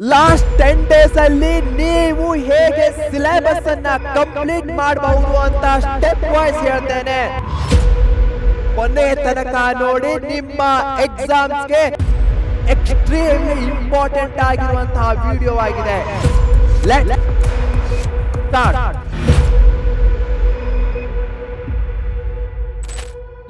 Last 10 days ಅಲ್ಲಿ ನೀವು ಹೇಗೆ ಸಿಲೆಬಸ್ ಅನ್ನ ಕಂಪ್ಲೀಟ್ ಮಾಡಬಹುದು ಅಂತ ಸ್ಟೆಪ್ ವೈಸ್ ಹೇಳ್ತೇನೆ. ಕೊನೆ ತನಕ ನೋಡಿ. ನಿಮ್ಮ ಎಕ್ಸಾಮ್ಸ್ಗೆ ಎಕ್ಸ್ಟ್ರೀಮ್ಲಿ ಇಂಪಾರ್ಟೆಂಟ್ ಆಗಿರುವಂತಹ ವಿಡಿಯೋ ಆಗಿದೆ. Let start.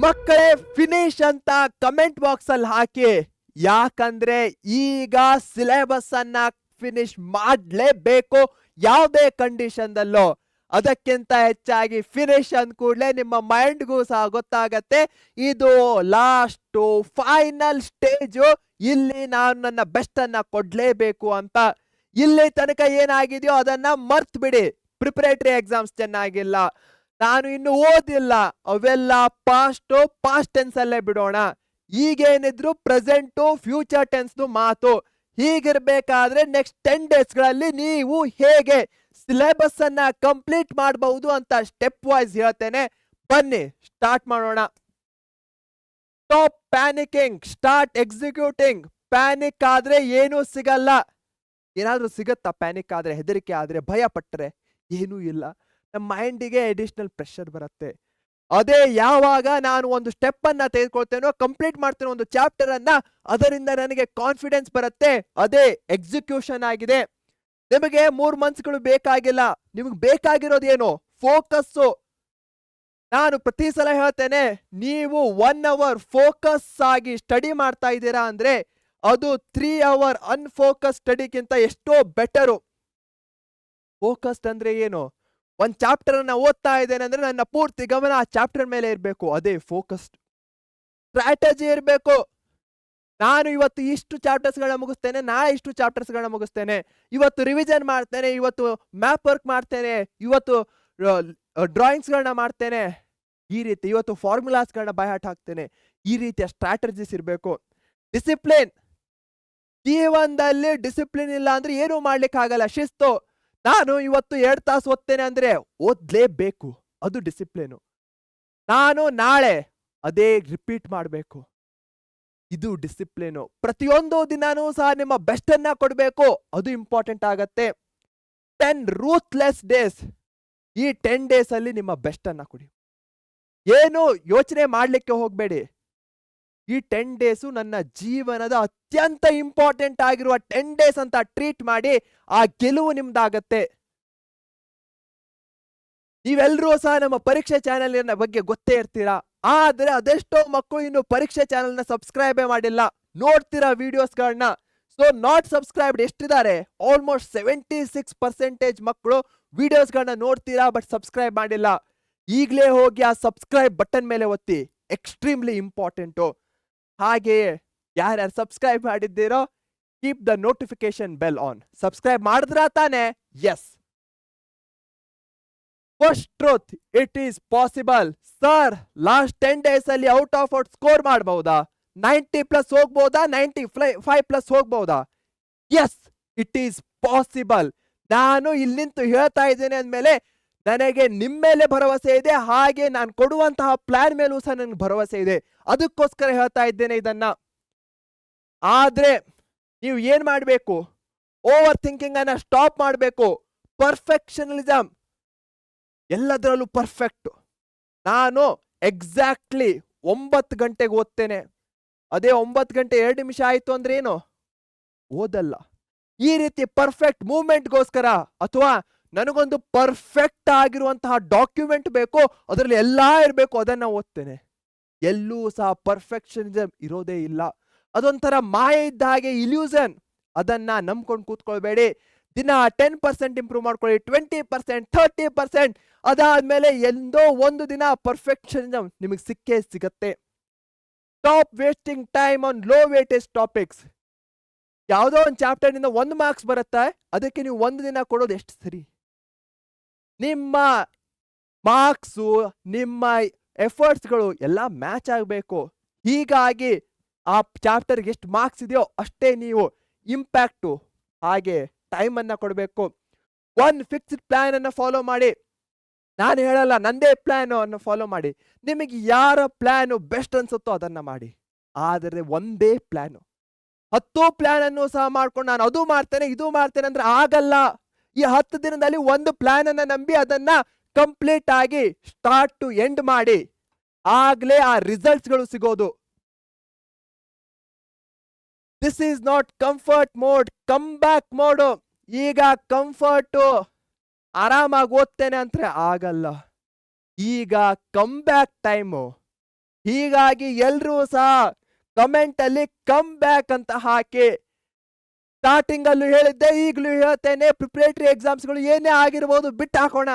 ಮಕ್ಕಳೇ, ಫಿನಿಶ್ ಅಂತ ಕಮೆಂಟ್ ಬಾಕ್ಸ್ ಅಲ್ಲಿ ಹಾಕಿ. ಯಾಕಂದ್ರೆ ಈಗ ಸಿಲೆಬಸ್ ಅನ್ನ ಫಿನಿಶ್ ಮಾಡಲೇಬೇಕು, ಯಾವುದೇ ಕಂಡೀಷನ್ ದಲ್ಲೋ. ಅದಕ್ಕಿಂತ ಹೆಚ್ಚಾಗಿ ಫಿನಿಶ್ ಅಂದ ಕೂಡಲೇ ನಿಮ್ಮ ಮೈಂಡ್ಗೂ ಸಹ ಗೊತ್ತಾಗತ್ತೆ ಇದು ಲಾಸ್ಟ್ ಫೈನಲ್ ಸ್ಟೇಜು, ಇಲ್ಲಿ ನಾನು ನನ್ನ ಬೆಸ್ಟ್ ಅನ್ನ ಕೊಡ್ಲೇಬೇಕು ಅಂತ. ಇಲ್ಲಿ ತನಕ ಏನಾಗಿದೆಯೋ ಅದನ್ನ ಮರ್ತ್ ಬಿಡಿ. ಪ್ರಿಪರೇಟರಿ ಎಕ್ಸಾಮ್ಸ್ ಚೆನ್ನಾಗಿಲ್ಲ, ನಾನು ಇನ್ನು ಓದಿಲ್ಲ, ಅವೆಲ್ಲ ಪಾಸ್ಟ್ ಟೆನ್ಸ್ ಅಲ್ಲೇ ಬಿಡೋಣ. ಈಗೇನಿದ್ರು ಪ್ರೆಸೆಂಟು ಫ್ಯೂಚರ್ ಟೆನ್ಸ್ ಮಾತು. ಹೀಗಿರ್ಬೇಕಾದ್ರೆ ನೆಕ್ಸ್ಟ್ 10 ಡೇಸ್ಗಳಲ್ಲಿ ನೀವು ಹೇಗೆ ಸಿಲೆಬಸ್ ಅನ್ನ ಕಂಪ್ಲೀಟ್ ಮಾಡಬಹುದು ಅಂತ ಸ್ಟೆಪ್ ವೈಸ್ ಹೇಳ್ತೇನೆ. ಬನ್ನಿ ಸ್ಟಾರ್ಟ್ ಮಾಡೋಣ. Stop panicking, start executing. Panic ಆದ್ರೆ ಏನೂ ಸಿಗಲ್ಲ. ಏನಾದ್ರೂ ಸಿಗತ್ತಾ ಪ್ಯಾನಿಕ್ ಆದ್ರೆ? ಹೆದರಿಕೆ ಆದ್ರೆ, ಭಯ ಪಟ್ಟರೆ ಏನೂ ಇಲ್ಲ. ನಮ್ಮ ಮೈಂಡಿಗೆ ಅಡಿಷನಲ್ ಪ್ರೆಷರ್ ಬರುತ್ತೆ. ಅದೇ ಯಾವಾಗ ನಾನು ಒಂದು ಸ್ಟೆಪ್ ಅನ್ನ ತೆಗೆದುಕೊಳ್ತೇನೋ, ಕಂಪ್ಲೀಟ್ ಮಾಡ್ತೇನೋ ಒಂದು ಚಾಪ್ಟರ್ ಅನ್ನ, ಅದರಿಂದ ನನಗೆ ಕಾನ್ಫಿಡೆನ್ಸ್ ಬರುತ್ತೆ. ಅದೇ ಎಕ್ಸಿಕ್ಯೂಷನ್ ಆಗಿದೆ. ನಿಮಗೆ 3 ಮಂತ್ಸ್ಗಳು ಬೇಕಾಗಿಲ್ಲ. ನಿಮಗೆ ಬೇಕಾಗಿರೋದು ಏನು? ಫೋಕಸ್ಸು. ನಾನು ಪ್ರತಿ ಸಲ ಹೇಳ್ತೇನೆ, ನೀವು 1 ಅವರ್ ಫೋಕಸ್ ಆಗಿ ಸ್ಟಡಿ ಮಾಡ್ತಾ ಇದ್ದೀರಾ ಅಂದ್ರೆ ಅದು 3 ಅವರ್ ಅನ್ಫೋಕಸ್ ಸ್ಟಡಿಗಿಂತ ಎಷ್ಟೋ ಬೆಟರು. ಫೋಕಸ್ಡ್ ಅಂದ್ರೆ ಏನು? ಒಂದ್ ಚಾಪ್ಟರ್ ಅನ್ನ ಓದ್ತಾ ಇದ್ದೇನೆ ಅಂದ್ರೆ ನನ್ನ ಪೂರ್ತಿ ಗಮನ ಆ ಚಾಪ್ಟರ್ ಮೇಲೆ ಇರಬೇಕು. ಅದೇ ಫೋಕಸ್ಡ್. ಸ್ಟ್ರಾಟಜಿ ಇರಬೇಕು. ನಾನು ಇವತ್ತು ಇಷ್ಟು ಚಾಪ್ಟರ್ಸ್ಗಳನ್ನ ಮುಗಿಸ್ತೇನೆ, ನಾಳೆ ಇಷ್ಟು ಚಾಪ್ಟರ್ಸ್ಗಳನ್ನ ಮುಗಿಸ್ತೇನೆ, ಇವತ್ತು ರಿವಿಷನ್ ಮಾಡ್ತೇನೆ, ಇವತ್ತು ಮ್ಯಾಪ್ ವರ್ಕ್ ಮಾಡ್ತೇನೆ, ಇವತ್ತು ಡ್ರಾಯಿಂಗ್ಸ್ಗಳನ್ನ ಮಾಡ್ತೇನೆ, ಈ ರೀತಿ ಇವತ್ತು ಫಾರ್ಮುಲಾಸ್ಗಳನ್ನ ಬೈಹಾಟ್ ಹಾಕ್ತೇನೆ. ಈ ರೀತಿಯ ಸ್ಟ್ರಾಟಜಿಸ್ ಇರಬೇಕು. ಡಿಸಿಪ್ಲಿನ್. ಜೀವನದಲ್ಲಿ ಡಿಸಿಪ್ಲಿನ್ ಇಲ್ಲ ಅಂದ್ರೆ ಏನೂ ಮಾಡ್ಲಿಕ್ಕೆ ಆಗಲ್ಲ. ಶಿಸ್ತು. ನಾನು ಇವತ್ತು 2 ತಾಸು ಓದ್ತೇನೆ ಅಂದ್ರೆ ಓದ್ಲೇಬೇಕು, ಅದು ಡಿಸಿಪ್ಲಿನು. ನಾನು ನಾಳೆ ಅದೇ ರಿಪೀಟ್ ಮಾಡಬೇಕು, ಇದು ಡಿಸಿಪ್ಲಿನು. ಪ್ರತಿಯೊಂದು ದಿನಾನೂ ಸಹ ನಿಮ್ಮ ಬೆಸ್ಟ್ ಅನ್ನ ಕೊಡಬೇಕು, ಅದು ಇಂಪಾರ್ಟೆಂಟ್ ಆಗತ್ತೆ. 10 ರೂತ್ಲೆಸ್ ಡೇಸ್. ಈ 10 ಡೇಸ್ ಅಲ್ಲಿ ನಿಮ್ಮ ಬೆಸ್ಟ್ ಅನ್ನ ಕೊಡಿ. ಏನು ಯೋಚನೆ ಮಾಡ್ಲಿಕ್ಕೆ ಹೋಗ್ಬೇಡಿ. ಈ 10 ಡೇಸು ನನ್ನ ಜೀವನದ ಅತ್ಯಂತ ಇಂಪಾರ್ಟೆಂಟ್ ಆಗಿರುವ 10 ಡೇಸ್ ಅಂತ ಟ್ರೀಟ್ ಮಾಡಿ. ಆ ಗೆಲುವು ನಿಮ್ದಾಗತ್ತೆ. ನೀವೆಲ್ಲರೂ ಸಹ ನಮ್ಮ ಪರೀಕ್ಷೆ ಚಾನೆಲ್ ಬಗ್ಗೆ ಗೊತ್ತೇ ಇರ್ತೀರಾ. ಆದ್ರೆ ಅದೆಷ್ಟೋ ಮಕ್ಕಳು ಇನ್ನು ಪರೀಕ್ಷೆ ಚಾನೆಲ್ನ ಸಬ್ಸ್ಕ್ರೈಬೇ ಮಾಡಿಲ್ಲ. ನೋಡ್ತೀರಾ ವಿಡಿಯೋಸ್ಗಳನ್ನ. ಸೊ ನಾಟ್ ಸಬ್ಸ್ಕ್ರೈಬ್ಡ್ ಎಷ್ಟಿದ್ದಾರೆ? ಆಲ್ಮೋಸ್ಟ್ 76% ಮಕ್ಕಳು ವಿಡಿಯೋಸ್ಗಳನ್ನ ನೋಡ್ತೀರಾ, ಬಟ್ ಸಬ್ಸ್ಕ್ರೈಬ್ ಮಾಡಿಲ್ಲ. ಈಗಲೇ ಹೋಗಿ ಆ ಸಬ್ಸ್ಕ್ರೈಬ್ ಬಟನ್ ಮೇಲೆ ಒತ್ತಿ, ಎಕ್ಸ್ಟ್ರೀಮ್ಲಿ ಇಂಪಾರ್ಟೆಂಟು. ಹಾಗೆಯೇ ಯಾರ್ಯಾರು ಸಬ್ಸ್ಕ್ರೈಬ್ ಮಾಡಿದ್ದೀರೋ, keep the notification bell on. Subscribe ಮಾಡಿದ್ರಾ ತಾನೆ? Yes. First truth, it is possible. Sir, last 10 days ಅಲ್ಲಿ ಔಟ್ ಆಫ್ ಔಟ್ ಸ್ಕೋರ್ ಮಾಡಬಹುದಾ? 90+ ಹೋಗ್ಬಹುದಾ? 95+ ಹೋಗ್ಬಹುದಾ? Yes, it is possible. ನಾನು ಇಲ್ಲಿಂತ ಹೇಳ್ತಾ ಇದ್ದೇನೆ ಅಂದಮೇಲೆ ನನಗೆ ನಿಮ್ಮ ಮೇಲೆ ಭರವಸೆ ಇದೆ. ಹಾಗೆ ನಾನು ಕೊಡುವಂತಹ ಪ್ಲಾನ್ ಮೇಲೂ ಸಹ ನನಗೆ ಭರವಸೆ ಇದೆ. ಅದಕ್ಕೋಸ್ಕರ ಹೇಳ್ತಾ ಇದ್ದೇನೆ ಇದನ್ನ. ಆದ್ರೆ ನೀವು ಏನ್ ಮಾಡಬೇಕು? ಓವರ್ ಥಿಂಕಿಂಗ್ ಅನ್ನ ಸ್ಟಾಪ್ ಮಾಡಬೇಕು. ಪರ್ಫೆಕ್ಷನಲಿಸಮ್, ಎಲ್ಲದರಲ್ಲೂ ಪರ್ಫೆಕ್ಟ್. ನಾನು ಎಕ್ಸಾಕ್ಟ್ಲಿ 9 ಗಂಟೆಗೆ ಓದ್ತೇನೆ, ಅದೇ 9 ಗಂಟೆ 2 ನಿಮಿಷ ಆಯ್ತು ಅಂದ್ರೆ ಏನು? ಓದಲ್ಲ. ಈ ರೀತಿ ಪರ್ಫೆಕ್ಟ್ ಮೂವ್ಮೆಂಟ್ಗೋಸ್ಕರ, ಅಥವಾ ನನಗೊಂದು ಪರ್ಫೆಕ್ಟ್ ಆಗಿರುವಂತಹ ಡಾಕ್ಯುಮೆಂಟ್ ಬೇಕು, ಅದರಲ್ಲಿ ಎಲ್ಲಾ ಇರಬೇಕು, ಅದನ್ನ ಓದ್ತೇನೆ. ಎಲ್ಲೂ ಸಹ ಪರ್ಫೆಕ್ಷನಿಸಮ್ ಇರೋದೇ ಇಲ್ಲ. ಅದೊಂಥರ ಮಾಯೆ ಇದ್ದ ಹಾಗೆ, ಇಲ್ಯೂಷನ್. ಅದನ್ನ ನಂಬ್ಕೊಂಡು ಕೂತ್ಕೊಳ್ಬೇಡಿ. ದಿನ 10% ಇಂಪ್ರೂವ್ ಮಾಡ್ಕೊಳ್ಳಿ, 20%, 30%. ಅದಾದ್ಮೇಲೆ ಎಂದೋ ಒಂದು ದಿನ ಪರ್ಫೆಕ್ಷನಿಸಮ್ ನಿಮಗೆ ಸಿಕ್ಕೇ ಸಿಗತ್ತೆ. Stop wasting time on low weightage topics. ಯಾವುದೋ ಒಂದು ಚಾಪ್ಟರ್ ನಿಂದ 1 ಮಾರ್ಕ್ಸ್ ಬರುತ್ತೆ, ಅದಕ್ಕೆ ನೀವು 1 ದಿನ ಕೊಡೋದು ಎಷ್ಟು ಸರಿ? ನಿಮ್ಮ ಮಾರ್ಕ್ಸು, ನಿಮ್ಮ ಎಫರ್ಟ್ಸ್ಗಳು ಎಲ್ಲ ಮ್ಯಾಚ್ ಆಗಬೇಕು. ಹೀಗಾಗಿ ಆ ಚಾಪ್ಟರ್ಗೆ ಎಷ್ಟು ಮಾರ್ಕ್ಸ್ ಇದೆಯೋ ಅಷ್ಟೇ ನೀವು ಇಂಪ್ಯಾಕ್ಟು, ಹಾಗೆ ಟೈಮ್ ಅನ್ನ ಕೊಡಬೇಕು. ಒಂದು ಫಿಕ್ಸ್ಡ್ ಪ್ಲಾನ್ ಅನ್ನ ಫಾಲೋ ಮಾಡಿ. ನಾನು ಹೇಳಲ್ಲ ನಂದೇ ಪ್ಲಾನ್ ಅನ್ನು ಫಾಲೋ ಮಾಡಿ. ನಿಮಗೆ ಯಾರ ಪ್ಲಾನು ಬೆಸ್ಟ್ ಅನ್ಸುತ್ತೋ ಅದನ್ನ ಮಾಡಿ. ಆದರೆ ಒಂದೇ ಪ್ಲಾನು. 10 ಪ್ಲಾನ್ ಅನ್ನು ಸಹ ಮಾಡ್ಕೊಂಡು ನಾನು ಅದು ಮಾಡ್ತೇನೆ ಇದು ಮಾಡ್ತೇನೆ ಅಂದ್ರೆ ಆಗಲ್ಲ. ಈ 10 ದಿನದಲ್ಲಿ ಒಂದು ಪ್ಲಾನ್ ಅನ್ನ ನಂಬಿ ಅದನ್ನ ಕಂಪ್ಲೀಟ್ ಆಗಿ ಸ್ಟಾರ್ಟ್ ಟು ಎಂಡ್ ಮಾಡಿ, ಆಗ್ಲೇ ಆ ರಿಸಲ್ಟ್ಸ್ ಗಳು ಸಿಗೋದು. This is not comfort mode, come back mode. ಈಗ ಕಂಫರ್ಟ್ ಆರಾಮಾಗಿ ಓದ್ತೇನೆ ಅಂದ್ರೆ ಆಗಲ್ಲ, ಈಗ ಕಮ್ ಬ್ಯಾಕ್ ಟೈಮು. ಹೀಗಾಗಿ ಎಲ್ರೂ ಸಹ ಕಮೆಂಟ್ ಅಲ್ಲಿ ಕಮ್ ಬ್ಯಾಕ್ ಅಂತ ಹಾಕಿ. ಸ್ಟಾರ್ಟಿಂಗ್ ಅಲ್ಲೂ ಹೇಳಿದ್ದೆ, ಈಗಲೂ ಹೇಳ್ತೇನೆ, ಪ್ರಿಪರೇಟರಿ ಎಕ್ಸಾಮ್ಸ್ಗಳು ಏನೇ ಆಗಿರ್ಬೋದು ಬಿಟ್ಟು ಹಾಕೋಣ.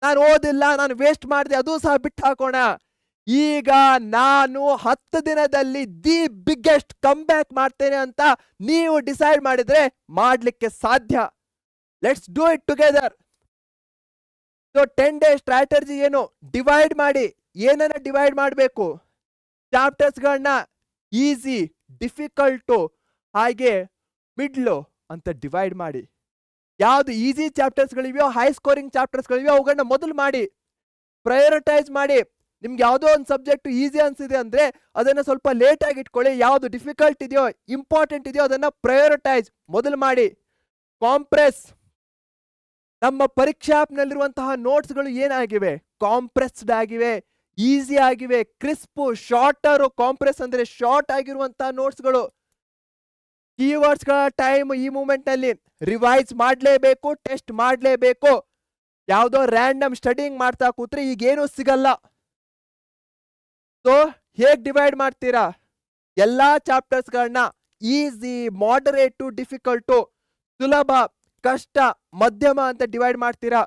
ನಾನು ಓದಿಲ್ಲ, ನಾನು ವೇಸ್ಟ್ ಮಾಡಿದೆ, ಅದು ಸಹ ಬಿಟ್ಟು ಹಾಕೋಣ. ಈಗ ನಾನು 10 ದಿನದಲ್ಲಿ ದಿ ಬಿಗ್ಗೆಸ್ಟ್ ಕಮ್ ಬ್ಯಾಕ್ ಮಾಡ್ತೇನೆ ಅಂತ ನೀವು ಡಿಸೈಡ್ ಮಾಡಿದ್ರೆ ಮಾಡ್ಲಿಕ್ಕೆ ಸಾಧ್ಯ. Let's do it together. So 10 day strategy ಏನು? ಡಿವೈಡ್ ಮಾಡಿ. ಏನನ್ನ ಡಿವೈಡ್ ಮಾಡಬೇಕು? ಚಾಪ್ಟರ್ಸ್ಗಳನ್ನ ಈಸಿ, ಡಿಫಿಕಲ್ಟು, ಹಾಗೆ ಮಿಡ್ಲು ಅಂತ ಡಿವೈಡ್ ಮಾಡಿ. ಯಾವ್ದು ಈಸಿ ಚಾಪ್ಟರ್ಸ್ಗಳಿವೆಯೋ, ಹೈ ಸ್ಕೋರಿಂಗ್ ಚಾಪ್ಟರ್ಸ್ಗಳಿವೆಯೋ ಅವುಗಳನ್ನ ಮೊದಲು ಮಾಡಿ, ಪ್ರಯೋರಿಟೈಸ್ ಮಾಡಿ. ನಿಮ್ಗೆ ಯಾವುದೋ ಒಂದು ಸಬ್ಜೆಕ್ಟ್ ಈಸಿ ಅನ್ಸಿದೆ ಅಂದ್ರೆ ಅದನ್ನ ಸ್ವಲ್ಪ ಲೇಟ್ ಆಗಿ ಇಟ್ಕೊಳ್ಳಿ. ಯಾವ್ದು ಡಿಫಿಕಲ್ಟ್ ಇದೆಯೋ, ಇಂಪಾರ್ಟೆಂಟ್ ಇದೆಯೋ ಅದನ್ನ ಪ್ರಯೋರಿಟೈಸ್ ಮೊದಲು ಮಾಡಿ. ಕಾಂಪ್ರೆಸ್. ನಮ್ಮ ಪರೀಕ್ಷಾ ಆಪ್ನಲ್ಲಿರುವಂತಹ ನೋಟ್ಸ್ಗಳು ಏನಾಗಿವೆ? ಕಾಂಪ್ರೆಸ್ಡ್ ಆಗಿವೆ, ಈಸಿ ಆಗಿವೆ, ಕ್ರಿಸ್ಪ್, ಶಾರ್ಟರ್. ಕಾಂಪ್ರೆಸ್ ಅಂದ್ರೆ ಶಾರ್ಟ್ ಆಗಿರುವಂತಹ ನೋಟ್ಸ್ಗಳು. ಕೀವರ್ಡ್ಸ್ ಗಳ ಟೈಮ್ ಈ ಮೂಮೆಂಟ್ ನಲ್ಲಿ ರಿವೈಸ್ ಮಾಡಲೇಬೇಕು, ಟೆಸ್ಟ್ ಮಾಡಲೇಬೇಕು. ಯಾವುದೋ ರ್ಯಾಂಡಮ್ ಸ್ಟಡಿಂಗ್ ಮಾಡ್ತಾ ಕೂತ್ರೆ ಈಗೇನು ಸಿಗಲ್ಲ. ಸೊ ಹೇಗ್ ಡಿವೈಡ್ ಮಾಡ್ತೀರಾ? ಎಲ್ಲಾ ಚಾಪ್ಟರ್ಸ್ಗಳನ್ನ ಈಸಿ, ಮಾಡರೇಟು, ಡಿಫಿಕಲ್ಟು, ಸುಲಭ, ಕಷ್ಟ, ಮಧ್ಯಮ ಅಂತ ಡಿವೈಡ್ ಮಾಡ್ತೀರಾ.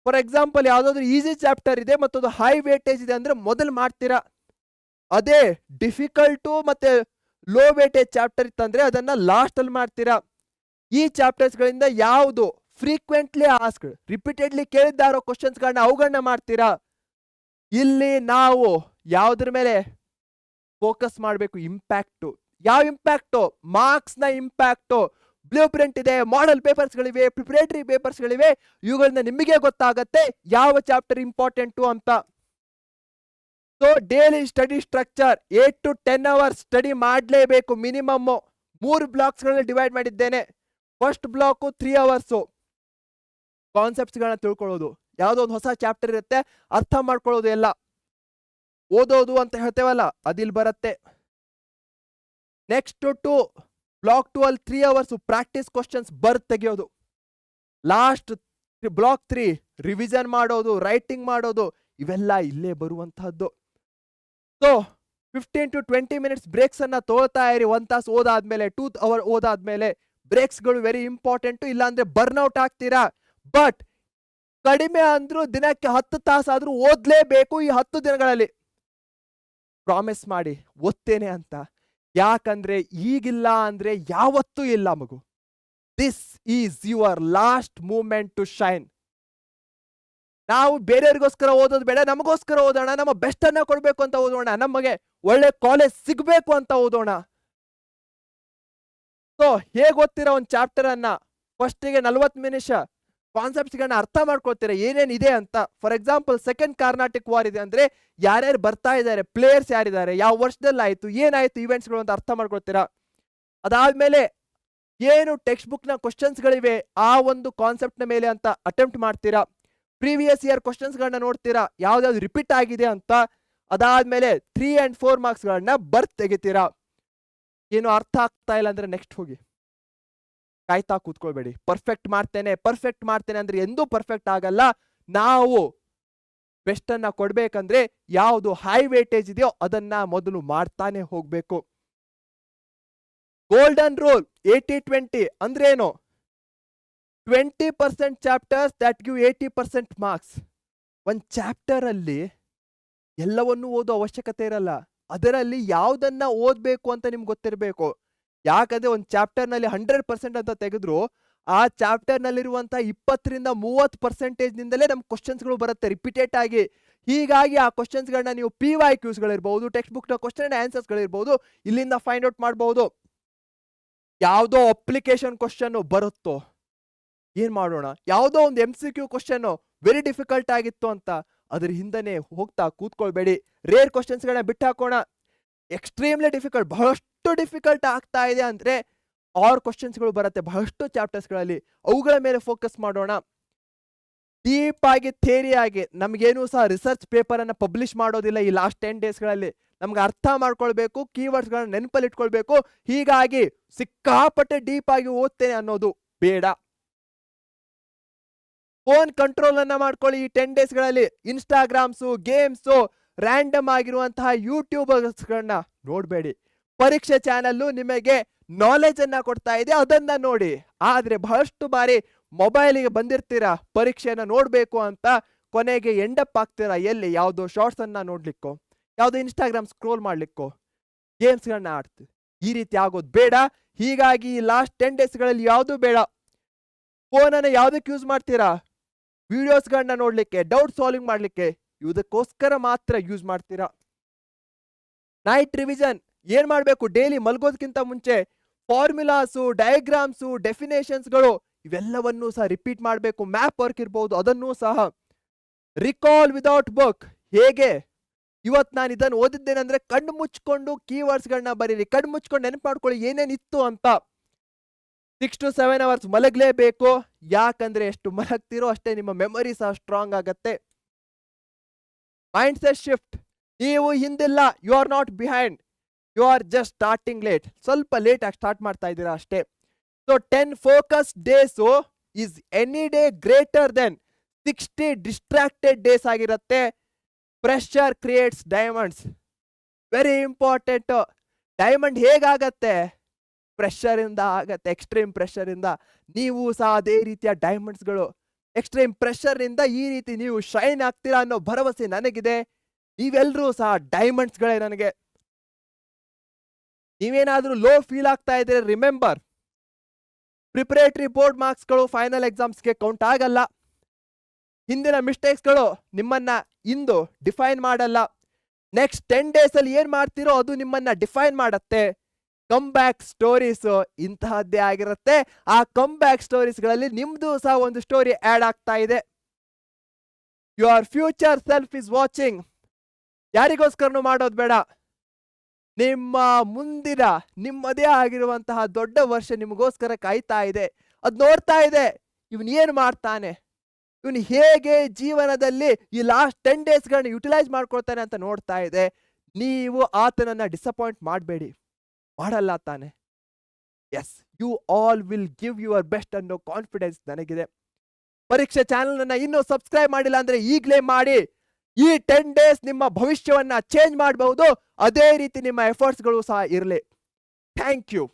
ಫಾರ್ ಎಕ್ಸಾಂಪಲ್, ಯಾವ್ದಾದ್ರು ಈಸಿ ಚಾಪ್ಟರ್ ಇದೆ ಮತ್ತು ಅದು ಹೈ ವೇಟೇಜ್ ಇದೆ ಅಂದ್ರೆ ಮೊದಲು ಮಾಡ್ತೀರಾ. ಅದೇ ಡಿಫಿಕಲ್ಟು ಮತ್ತೆ ಲೋ ವೇಟೇಜ್ ಚಾಪ್ಟರ್ ಇತ್ತಂದ್ರೆ ಅದನ್ನ ಲಾಸ್ಟ್ ಅಲ್ಲಿ ಮಾಡ್ತೀರಾ. ಈ ಚಾಪ್ಟರ್ಸ್ ಗಳಿಂದ ಯಾವುದು ಫ್ರೀಕ್ವೆಂಟ್ಲಿ ಆಸ್ಕ್ಡ್, ರಿಪೀಟೆಡ್ಲಿ ಕೇಳಿದ್ದಾರೋ ಕ್ವಶನ್ಸ್ ಗಳನ್ನ ಅವುಗಳನ್ನ ಮಾಡ್ತೀರಾ. ಇಲ್ಲಿ ನಾವು ಯಾವ್ದ್ರ ಮೇಲೆ ಫೋಕಸ್ ಮಾಡಬೇಕು? ಇಂಪ್ಯಾಕ್ಟು. ಯಾವ ಇಂಪ್ಯಾಕ್ಟು? ಮಾರ್ಕ್ಸ್ ನ ಇಂಪ್ಯಾಕ್ಟು. ಬ್ಲೂ ಪ್ರಿಂಟ್ ಇದೆ, ಮಾಡೆಲ್ ಪೇಪರ್ಸ್ಗಳಿವೆ, ಪ್ರಿಪರೇಟರಿ ಪೇಪರ್ಸ್ಗಳಿವೆ. ಇವುಗಳನ್ನ ನಿಮಗೆ ಗೊತ್ತಾಗತ್ತೆ ಯಾವ ಚಾಪ್ಟರ್ ಇಂಪಾರ್ಟೆಂಟು ಅಂತ. So daily study structure 8 to 10 hours study ಮಾಡಲೇಬೇಕು ಮಿನಿಮಮ್. 3 ಬ್ಲಾಕ್ಸ್ಗಳನ್ನ ಡಿವೈಡ್ ಮಾಡಿದ್ದೇನೆ. ಫಸ್ಟ್ ಬ್ಲಾಕ್ 3 ಅವರ್ಸು ಕಾನ್ಸೆಪ್ಟ್ಸ್ಗಳನ್ನ ತಿಳ್ಕೊಳ್ಳೋದು. ಯಾವುದೋ ಒಂದು ಹೊಸ ಚಾಪ್ಟರ್ ಇರುತ್ತೆ, ಅರ್ಥ ಮಾಡ್ಕೊಳ್ಳೋದು, ಎಲ್ಲ ಓದೋದು ಅಂತ ಹೇಳ್ತೇವಲ್ಲ ಅದಿಲ್ ಬರುತ್ತೆ. ನೆಕ್ಸ್ಟ್ ಬ್ಲಾಕ್ 2 ಅಲ್ಲಿ 3 ಅವರ್ಸ್ ಪ್ರಾಕ್ಟೀಸ್ ಕ್ವಶನ್ಸ್ ಬರ್ತ್ ತೆಗೆಯೋದು. ಲಾಸ್ಟ್ ಬ್ಲಾಕ್ 3 ರಿವಿಷನ್ ಮಾಡೋದು, ರೈಟಿಂಗ್ ಮಾಡೋದು. ಇವೆಲ್ಲ ಇಲ್ಲೇ ಬರುವಂತಹದ್ದು. ಸೊ 15 to 20 ಮಿನಿಟ್ಸ್ ಬ್ರೇಕ್ಸ್ ಅನ್ನ ತೋಳ್ತಾ ಇರಿ. 1 ತಾಸು ಓದಾದ್ಮೇಲೆ, 2 ಅವರ್ ಓದಾದ್ಮೇಲೆ ಬ್ರೇಕ್ಸ್ಗಳು ವೆರಿ ಇಂಪಾರ್ಟೆಂಟ್. ಇಲ್ಲಾಂದ್ರೆ ಬರ್ನ್ಔಟ್ ಆಗ್ತೀರಾ. ಬಟ್ ಕಡಿಮೆ ಅಂದ್ರೂ ದಿನಕ್ಕೆ 10 ತಾಸಾದ್ರೂ ಓದ್ಲೇಬೇಕು ಈ 10 ದಿನಗಳಲ್ಲಿ. ಪ್ರಾಮಿಸ್ ಮಾಡಿ ಓದ್ತೇನೆ ಅಂತ. ಯಾಕಂದ್ರೆ ಈಗಿಲ್ಲ ಅಂದ್ರೆ ಯಾವತ್ತೂ ಇಲ್ಲ ಮಗು. This is your last moment to shine. ನಾವು ಬೇರೆಯವ್ರಿಗೋಸ್ಕರ ಓದೋದು ಬೇಡ, ನಮಗೋಸ್ಕರ ಓದೋಣ. ನಮ್ಮ ಬೆಸ್ಟ್ ಅನ್ನ ಕೊಡ್ಬೇಕು ಅಂತ ಓದೋಣ. ನಮಗೆ ಒಳ್ಳೆ ಕಾಲೇಜ್ ಸಿಗ್ಬೇಕು ಅಂತ ಓದೋಣ. ಸೊ ಹೇಗ್ ಓದ್ತೀರಾ ಒಂದು ಚಾಪ್ಟರ್ ಅನ್ನ? ಫಸ್ಟಿಗೆ 40 ನಿಮಿಷ ಕಾನ್ಸೆಪ್ಟ್ಸ್ಗಳನ್ನ ಅರ್ಥ ಮಾಡ್ಕೊಳ್ತೀರಾ ಏನೇನಿದೆ ಅಂತ. For example, second Carnatic war ಇದೆ ಅಂದ್ರೆ ಯಾರ್ಯಾರು ಬರ್ತಾ ಇದ್ದಾರೆ, ಪ್ಲೇಯರ್ಸ್ ಯಾರಿದ್ದಾರೆ, ಯಾವ ವರ್ಷದಲ್ಲಿ ಆಯ್ತು, ಏನಾಯ್ತು ಇವೆಂಟ್ಸ್ಗಳು ಅಂತ ಅರ್ಥ ಮಾಡ್ಕೊಳ್ತೀರಾ. ಅದಾದ್ಮೇಲೆ ಏನು ಟೆಕ್ಸ್ಟ್ ಬುಕ್ ನ ಕ್ವಶನ್ಸ್ ಗಳಿವೆ ಆ ಒಂದು ಕಾನ್ಸೆಪ್ಟ್ ನ ಮೇಲೆ ಅಂತ ಅಟೆಂಪ್ಟ್ ಮಾಡ್ತೀರಾ. ಪ್ರೀವಿಯಸ್ ಇಯರ್ ಕ್ವಶನ್ಸ್ ಗಳನ್ನ ನೋಡ್ತೀರಾ, ಯಾವ್ದಾವ್ದು ರಿಪೀಟ್ ಆಗಿದೆ ಅಂತ. ಅದಾದ್ಮೇಲೆ 3 and 4 ಮಾರ್ಕ್ಸ್ ಗಳನ್ನ ಬರ್ತ್ ತೆಗಿತೀರಾ. ಏನು ಅರ್ಥ ಆಗ್ತಾ ಇಲ್ಲ ಅಂದ್ರೆ ನೆಕ್ಸ್ಟ್ ಹೋಗಿ ಕಾಯ್ತಾ ಕೂತ್ಕೊಳ್ಬೇಡಿ. ಪರ್ಫೆಕ್ಟ್ ಮಾಡ್ತೇನೆ ಅಂದ್ರೆ ಎಂದೂ ಪರ್ಫೆಕ್ಟ್ ಆಗಲ್ಲ. ನಾವು ಬೆಸ್ಟ್ ಅನ್ನ ಕೊಡ್ಬೇಕಂದ್ರೆ ಯಾವುದು ಹೈ ವೇಟೇಜ್ ಇದೆಯೋ ಅದನ್ನ ಮೊದಲು ಮಾಡ್ತಾನೆ ಹೋಗ್ಬೇಕು. ಗೋಲ್ಡನ್ ರೂಲ್ 80-20 ಅಂದ್ರೆ ಏನು? 20% ಚಾಪ್ಟರ್ಸ್ ದಟ್ ಗಿವ್ 80% ಮಾರ್ಕ್ಸ್. ಒಂದು ಚಾಪ್ಟರ್ ಅಲ್ಲಿ ಎಲ್ಲವನ್ನೂ ಓದೋ ಅವಶ್ಯಕತೆ ಇರಲ್ಲ. ಅದರಲ್ಲಿ ಯಾವ್ದನ್ನ ಓದ್ಬೇಕು ಅಂತ ನಿಮ್ಗೆ ಗೊತ್ತಿರಬೇಕು. ಯಾಕಂದ್ರೆ ಒಂದು ಚಾಪ್ಟರ್ ನಲ್ಲಿ 100% ಅಂತ ತೆಗೆದ್ರು ಆ ಚಾಪ್ಟರ್ ನಲ್ಲಿರುವಂತಹ 20-30% ನಿಂದಲೇ ನಮ್ ಕ್ವಶನ್ಸ್ಗಳು ಬರುತ್ತೆ ರಿಪೀಟೆಡ್ ಆಗಿ. ಹೀಗಾಗಿ ಆ ಕ್ವಶನ್ಸ್ ಗಳನ್ನ ನೀವು PYQs ಗಳಿರ್ಬಹುದು, ಟೆಕ್ಸ್ಟ್ ಬುಕ್ ನ ಕ್ವಶನ್ ಅಂಡ್ ಆನ್ಸರ್ಸ್ ಗಳಿರ್ಬಹುದು, ಇಲ್ಲಿಂದ ಫೈಂಡ್ ಔಟ್ ಮಾಡಬಹುದು. ಯಾವುದೋ ಅಪ್ಲಿಕೇಶನ್ ಕ್ವಶನ್ ಬರುತ್ತೋ ಏನ್ ಮಾಡೋಣ, ಯಾವುದೋ ಒಂದು MCQ ಕ್ವಶನ್ ವೆರಿ ಡಿಫಿಕಲ್ಟ್ ಆಗಿತ್ತು ಅಂತ ಅದ್ರ ಹಿಂದನೆ ಹೋಗ್ತಾ ಕೂತ್ಕೊಳ್ಬೇಡಿ. ರೇರ್ ಕ್ವಶನ್ಸ್ ಗಳನ್ನ ಬಿಟ್ಟು ಹಾಕೋಣ. ಎಕ್ಸ್ಟ್ರೀಮ್ಲಿ ಡಿಫಿಕಲ್ಟ್, ಬಹಳಷ್ಟು ಎಷ್ಟು ಡಿಫಿಕಲ್ಟ್ ಆಗ್ತಾ ಇದೆ ಅಂದ್ರೆ 6 ಕ್ವಶನ್ಸ್ಗಳು ಬರುತ್ತೆ ಬಹಳಷ್ಟು ಚಾಪ್ಟರ್ಸ್ಗಳಲ್ಲಿ. ಅವುಗಳ ಮೇಲೆ ಫೋಕಸ್ ಮಾಡೋಣ. ಡೀಪ್ ಆಗಿ ಥಿಯರಿ ಆಗಿ ನಮ್ಗೇನು ಸಹ ರಿಸರ್ಚ್ ಪೇಪರ್ ಅನ್ನ ಪಬ್ಲಿಷ್ ಮಾಡೋದಿಲ್ಲ ಈ ಲಾಸ್ಟ್ 10 ಡೇಸ್ಗಳಲ್ಲಿ. ನಮ್ಗೆ ಅರ್ಥ ಮಾಡ್ಕೊಳ್ಬೇಕು, ಕೀವರ್ಡ್ಸ್ಗಳನ್ನ ನೆನಪಲ್ಲಿ ಇಟ್ಕೊಳ್ಬೇಕು. ಹೀಗಾಗಿ ಸಿಕ್ಕಾಪಟ್ಟೆ ಡೀಪ್ ಆಗಿ ಓದ್ತೇನೆ ಅನ್ನೋದು ಬೇಡ. ಫೋನ್ ಕಂಟ್ರೋಲ್ ಅನ್ನ ಮಾಡ್ಕೊಳ್ಳಿ ಈ 10 ಡೇಸ್ಗಳಲ್ಲಿ. ಇನ್ಸ್ಟಾಗ್ರಾಮ್ಸು, ಗೇಮ್ಸು, ರ್ಯಾಂಡಮ್ ಆಗಿರುವಂತಹ ಯೂಟ್ಯೂಬರ್ಸ್ಗಳನ್ನ ನೋಡಬೇಡಿ. ಪರೀಕ್ಷೆ ಚಾನಲ್ಲು ನಿಮಗೆ ನಾಲೆಜ್ ಅನ್ನ ಕೊಡ್ತಾ ಇದೆ, ಅದನ್ನ ನೋಡಿ. ಆದ್ರೆ ಬಹಳಷ್ಟು ಬಾರಿ ಮೊಬೈಲಿಗೆ ಬಂದಿರ್ತೀರಾ ಪರೀಕ್ಷೆಯನ್ನ ನೋಡ್ಬೇಕು ಅಂತ, ಕೊನೆಗೆ ಎಂಡಪ್ ಆಗ್ತೀರಾ ಎಲ್ಲಿ ಯಾವ್ದೋ ಶಾರ್ಟ್ಸ್ ಅನ್ನ ನೋಡ್ಲಿಕ್ಕೋ, ಯಾವ್ದೋ ಇನ್ಸ್ಟಾಗ್ರಾಮ್ ಸ್ಕ್ರೋಲ್ ಮಾಡ್ಲಿಕ್ಕೋ, ಗೇಮ್ಸ್ಗಳನ್ನ ಆಡ್ತೀವಿ. ಈ ರೀತಿ ಆಗೋದು ಬೇಡ. ಹೀಗಾಗಿ ಈ ಲಾಸ್ಟ್ 10 ಡೇಸ್ಗಳಲ್ಲಿ ಯಾವುದು ಬೇಡ. ಫೋನನ್ನ ಯಾವ್ದಕ್ಕೆ ಯೂಸ್ ಮಾಡ್ತೀರಾ? ವಿಡಿಯೋಸ್ಗಳನ್ನ ನೋಡ್ಲಿಕ್ಕೆ, ಡೌಟ್ ಸಾಲ್ವಿಂಗ್ ಮಾಡ್ಲಿಕ್ಕೆ, ಇದಕ್ಕೋಸ್ಕರ ಮಾತ್ರ ಯೂಸ್ ಮಾಡ್ತೀರಾ. ನೈಟ್ ರಿವಿಷನ್ ಏನ್ ಮಾಡ್ಬೇಕು? ಡೈಲಿ ಮಲ್ಗೋದಕ್ಕಿಂತ ಮುಂಚೆ ಫಾರ್ಮುಲಾಸು, ಡಯಾಗ್ರಾಮ್ಸು, ಡೆಫಿನೇಷನ್ಸ್ಗಳು ಇವೆಲ್ಲವನ್ನೂ ಸಹ ರಿಪೀಟ್ ಮಾಡಬೇಕು. ಮ್ಯಾಪ್ ವರ್ಕ್ ಇರ್ಬೋದು, ಅದನ್ನೂ ಸಹ. Recall without book. ಹೇಗೆ ಇವತ್ತು ನಾನು ಇದನ್ನು ಓದಿದ್ದೇನೆ ಅಂದ್ರೆ ಕಣ್ಣು ಮುಚ್ಕೊಂಡು ಕೀವರ್ಡ್ಸ್ಗಳನ್ನ ಬರೀರಿ, ಕಣ್ಣು ಮುಚ್ಕೊಂಡು ನೆನಪು ಮಾಡ್ಕೊಳ್ಳಿ ಏನೇನಿತ್ತು ಅಂತ. 6 to 7 hours ಮಲಗಲೇಬೇಕು. ಯಾಕಂದ್ರೆ ಎಷ್ಟು ಮಲಗ್ತಿರೋ ಅಷ್ಟೇ ನಿಮ್ಮ ಮೆಮೊರಿ ಸಹ ಸ್ಟ್ರಾಂಗ್ ಆಗತ್ತೆ. Mindset shift. ನೀವು ಹಿಂದಿಲ್ಲ, you are not behind, you are just starting late. ಸ್ವಲ್ಪ ಲೇಟ್ ಆಗಿ ಸ್ಟಾರ್ಟ್ ಮಾಡ್ತಾ ಇದ್ದೀರಾ ಅಷ್ಟೇ. So 10 focus days is any day greater than 60 distracted days ಆಗಿರುತ್ತೆ. Pressure creates diamonds. Very important. Diamond ಹೇಗಾಗತ್ತೆ? ಪ್ರೆಷರ್ ಇಂದ ಆಗತ್ತೆ, ಎಕ್ಸ್ಟ್ರೀಮ್ ಪ್ರೆಷರ್ ಇಂದ. ನೀವು ಸಹ ಅದೇ ರೀತಿಯ ಡೈಮಂಡ್ಸ್ಗಳು. ಎಕ್ಸ್ಟ್ರೀಮ್ ಪ್ರೆಷರ್ ಇಂದ ಈ ರೀತಿ ನೀವು ಶೈನ್ ಆಗ್ತೀರಾ ಅನ್ನೋ ಭರವಸೆ ನನಗಿದೆ. ನೀವೆಲ್ಲರೂ ಸಹ ಡೈಮಂಡ್ಸ್ಗಳೇ ನನಗೆ. ನೀವೇನಾದ್ರೂ ಲೋ ಫೀಲ್ ಆಗ್ತಾ ಇದ್ರೆ ರಿಮೆಂಬರ್, ಪ್ರಿಪರೇಟರಿ ಬೋರ್ಡ್ ಮಾರ್ಕ್ಸ್ಗಳು ಫೈನಲ್ ಎಕ್ಸಾಮ್ಸ್ಗೆ ಕೌಂಟ್ ಆಗಲ್ಲ. ಹಿಂದಿನ ಮಿಸ್ಟೇಕ್ಸ್ಗಳು ನಿಮ್ಮನ್ನ ಇಂದು ಡಿಫೈನ್ ಮಾಡಲ್ಲ. ನೆಕ್ಸ್ಟ್ 10 ಡೇಸ್ ಅಲ್ಲಿ ಏನ್ ಮಾಡ್ತೀರೋ ಅದು ನಿಮ್ಮನ್ನ ಡಿಫೈನ್ ಮಾಡತ್ತೆ. ಕಮ್ ಬ್ಯಾಕ್ ಸ್ಟೋರೀಸ್ ಇಂತಹದ್ದೇ ಆಗಿರುತ್ತೆ. ಆ ಕಮ್ ಬ್ಯಾಕ್ ಸ್ಟೋರೀಸ್ಗಳಲ್ಲಿ ನಿಮ್ದು ಸಹ ಒಂದು ಸ್ಟೋರಿ ಆಡ್ ಆಗ್ತಾ ಇದೆ. Your future self is watching. ಯಾರಿಗೋಸ್ಕರನೂ ಮಾಡೋದು ಬೇಡ. ನಿಮ್ಮ ಮುಂದಿನ ನಿಮ್ಮದೇ ಆಗಿರುವಂತಹ ದೊಡ್ಡ ವರ್ಷ ನಿಮಗೋಸ್ಕರ ಕಾಯ್ತಾ ಇದೆ. ಅದ್ ನೋಡ್ತಾ ಇದೆ, ಇವನ್ ಏನ್ ಮಾಡ್ತಾನೆ, ಇವನು ಹೇಗೆ ಜೀವನದಲ್ಲಿ ಈ ಲಾಸ್ಟ್ 10 ಡೇಸ್ಗಳನ್ನ ಯುಟಿಲೈಸ್ ಮಾಡ್ಕೊಳ್ತಾನೆ ಅಂತ ನೋಡ್ತಾ ಇದೆ. ನೀವು ಆತನನ್ನ ಡಿಸಪಾಯಿಂಟ್ ಮಾಡಬೇಡಿ. ಮಾಡಲ್ಲ ತಾನೆ? Yes, you all will give your best ಅನ್ನೋ ಕಾನ್ಫಿಡೆನ್ಸ್ ನನಗಿದೆ. ಪರೀಕ್ಷೆ ಚಾನೆಲ್ ಅನ್ನ ಇನ್ನೂ ಸಬ್ಸ್ಕ್ರೈಬ್ ಮಾಡಿಲ್ಲ ಅಂದ್ರೆ ಈಗಲೇ ಮಾಡಿ. ಈ 10 ಡೇಸ್ ನಿಮ್ಮ ಭವಿಷ್ಯವನ್ನ ಚೇಂಜ್ ಮಾಡಬಹುದು. ಅದೇ ರೀತಿ ನಿಮ್ಮ ಎಫರ್ಟ್ಸ್ಗಳು ಸಹ ಇರಲಿ. Thank you.